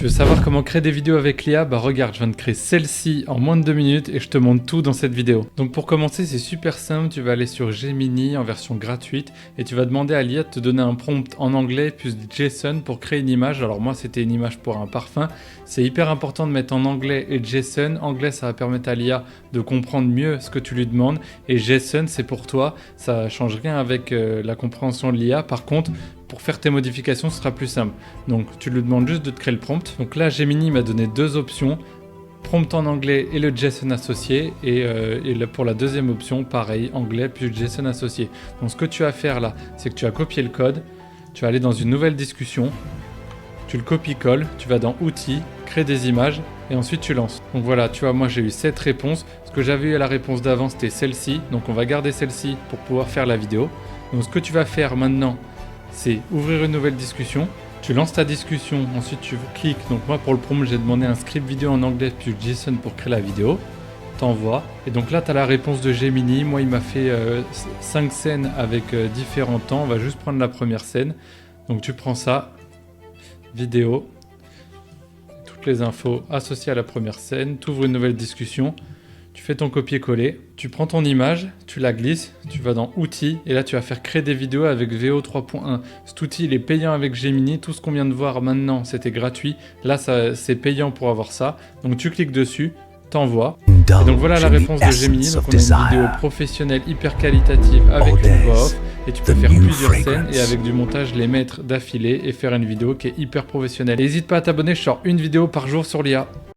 veux savoir comment créer des vidéos avec l'IA? Bah regarde, je viens de créer celle-ci en moins de 2 minutes et je te montre tout dans cette vidéo. Donc pour commencer, c'est super simple, tu vas aller sur Gemini en version gratuite et tu vas demander à l'IA de te donner un prompt en anglais plus JSON pour créer une image. Alors moi, c'était une image pour un parfum. C'est hyper important de mettre en anglais et JSON. Anglais, ça va permettre à l'IA de comprendre mieux ce que tu lui demandes et JSON, c'est pour toi. Ça change rien avec la compréhension de l'IA. Par contre, pour faire tes modifications, ce sera plus simple. Donc tu lui demandes juste de te créer le prompt. Donc là, Gemini m'a donné deux options, prompt en anglais et le JSON associé. Et pour la deuxième option, pareil, anglais plus JSON associé. Donc ce que tu vas faire là, c'est que tu vas copier le code, tu vas aller dans une nouvelle discussion, tu le copies-colles, tu vas dans outils, créer des images et ensuite tu lances. Donc voilà, tu vois, moi j'ai eu 7 réponses. Ce que j'avais eu à la réponse d'avant, c'était celle-ci. Donc on va garder celle-ci pour pouvoir faire la vidéo. Donc ce que tu vas faire maintenant, c'est ouvrir une nouvelle discussion. Tu lances ta discussion, ensuite tu cliques. Donc moi pour le prompt, j'ai demandé un script vidéo en anglais puis JSON pour créer la vidéo. T'envoies. Et donc là tu as la réponse de Gemini. Moi il m'a fait 5 scènes avec différents temps. On va juste prendre la première scène. Donc tu prends ça, vidéo, toutes les infos associées à la première scène, tu ouvres une nouvelle discussion. Tu fais ton copier-coller, tu prends ton image, tu la glisses, tu vas dans outils et là tu vas faire créer des vidéos avec VO 3.1. Cet outil il est payant avec Gemini, tout ce qu'on vient de voir maintenant c'était gratuit, là c'est payant pour avoir ça. Donc tu cliques dessus, t'envoies. Et donc voilà la réponse de Gemini, donc on a une vidéo professionnelle hyper qualitative avec une voix off et tu peux faire plusieurs scènes et avec du montage les mettre d'affilée et faire une vidéo qui est hyper professionnelle. N'hésite pas à t'abonner, je sors une vidéo par jour sur l'IA.